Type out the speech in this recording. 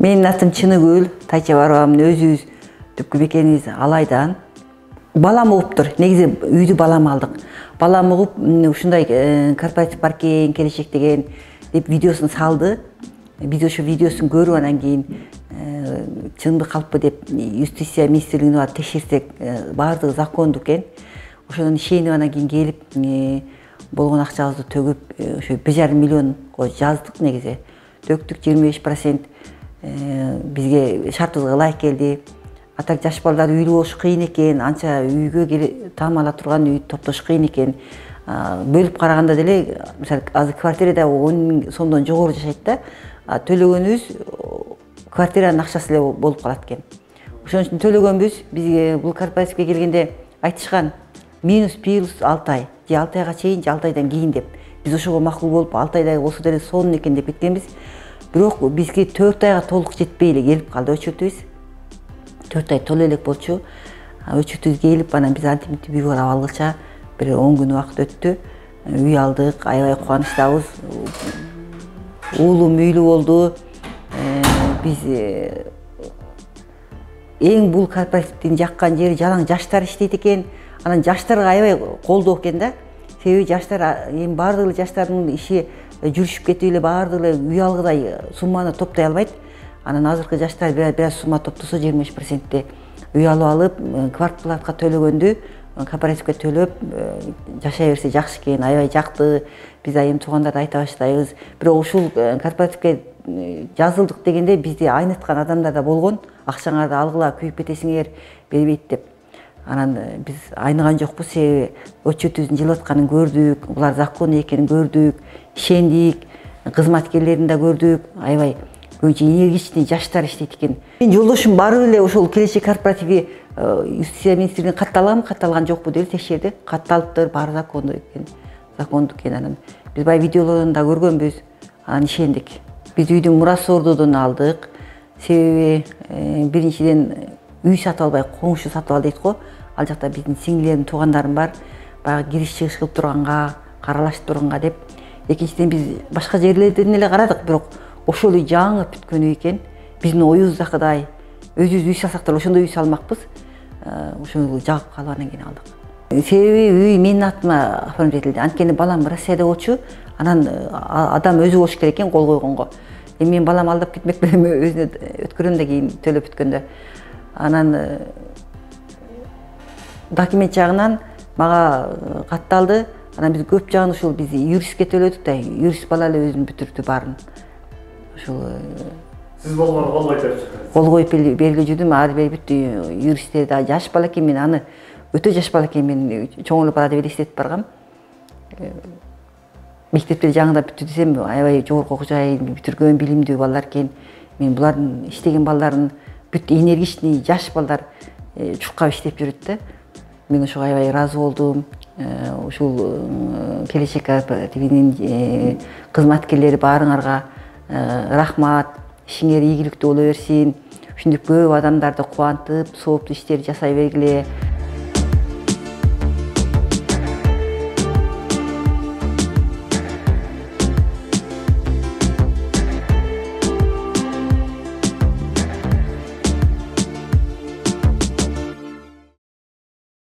Менин атым Чыныгүл, Тайча Барбамдын өзүбүз түпкү бекениз Алайдан. Балам угуптур. Негизи үйдү балам алдык. Балам угуп ушундай корпоратив паркин келечек деген деп видеосун салды. Биз ошо видеосун көрүп анан кийин чындык калппы деп юстиция министрлигине барып текшерсек, баардыгы закондуу экен. Ошондон ишенип анан кийин келип болгон акчабызды төгүп, ошо 1,5 миллионго жаздык негизи. Төктүк 25% бизге шартыбызга ылайык келди. Атак жаш балдар үйлүү болуш кыйын экен, анча үйгө таам ала турган үй топтош кыйын экен. Бөлүп караганда деле, мисалы, азыр квартирада 10 000 сомдон жогору жашайт да, төлөгөнүбүз квартиранын акчасы эле болуп калат экен. Ошон үчүн төлөгөнбүз. Бизге бул корпоративге келгенде айтышкан минус плюс 6 ай, же 6 айга чейин, же 6 айдан кийин деп. Биз ошого макул болуп 6 айдай болсо деле сонун экен деп кеткенбиз. Бирок бизге 4 айга толук жетпей эле келип калды өчөтүбүз. 4 ай толо элек болчу. Өчөтүбүз келип, анан биз антиминтип үй карап алгыча бир 10 күн убакыт өттү. Үй алдык, аябай кубанычтабыз. Уулум үйлүү болду. Биз эң бул корпоративдин жаккан жери жалаң жаштар иштейт экен. Анан жаштарга аябай колдоо экен да. Себеби жаштар, эми баардык эле жаштардын иши жүрүшүп кетип эле баардык эле үй алгыдай сумманы топтой албайт. Анан азыркы жаштар бир аз сумма топтосо 25%-те үй алып алып, квартплатка төлөгөндү корпоративге төлөп жашай берсе жакшы экен, аябай жакты. Биз айым туугандарды айта баштайбыз. Бирок ушул корпоративге жазылдык дегенде бизди айныткан адамдар да болгон. Акчаңарды алгыла, күйүп кетесиңер, бербейт деп. Анан биз айныган жокпуз, себеби өчөтүбүздүн жылып атканын көрдүк, булар закондуу экенин көрдүк, ишендик, кызматкерлерин да көрдүк, аябай көбүнчө энергичный жаштар иштейт экен. Мен жолдошум барып эле ошол келечек корпоративге юстиция министрлигине катталган жокпу деп текшерди. Катталыптыр, баары закондуу экен. Анан биз баягы видеолорун да көргөнбүз, анан ишендик. Биз үйдүн мурасордодон алдык. Себеби биринчиден үй сатып албай коңшу сатып ал дейт го. Ал жакта биздин сиңдилерим, туугандарым бар. Баягы кириш чыгыш кылып турганга, каралашып турганга деп. Экинчиден биз башка жерлерден эле карадык, бирок ошол үй жаңы бүткөн үй экен. Биздин оюбуздакыдай. Өзүбүз үй салсак деле ошондой үй салмакпыз. Ошону жагып калып анан кийин алдык. Себеби үй менин атыма оформить этилди. Анткени балам Россияда болчу. Анан адам өзү болуш керек экен кол койгонго. Эми мен балам алдап кетмек белем, өзүнө өткөрөм да кийин төлөп бүткөндө. Анан документ жагынан мага катталды. Анан биз көп жагын ушул биз юристке төлөдүк да, юрист бала эле өзүн бүтүрдү баарын. Ушул сиз болгону кол коюп берчүсүз. Кол коюп бергиле жүрдүм, ары бери бүттү. Юристтер да жаш бала экен, мен аны өтө жаш бала экен, мен чоң эле бала деп элестетип баргам. Мектепте жаңыдан бүттү десем, аябай жогорку окуу жайын бүтүргөн, билимдүү балдар экен. Мен булардын иштеген балдарын бүт энергичный жаш балдар чуркап иштеп жүрөт да. Мен ошого аябай ыраазы болдум. Ушул келечек корпоративинин кызматкерлери баарыңарга рахмат. Ишиңер ийгиликтүү боло берсин. Ушинтип көп адамдарды кубантып, сооптуу иштер жасай бергиле.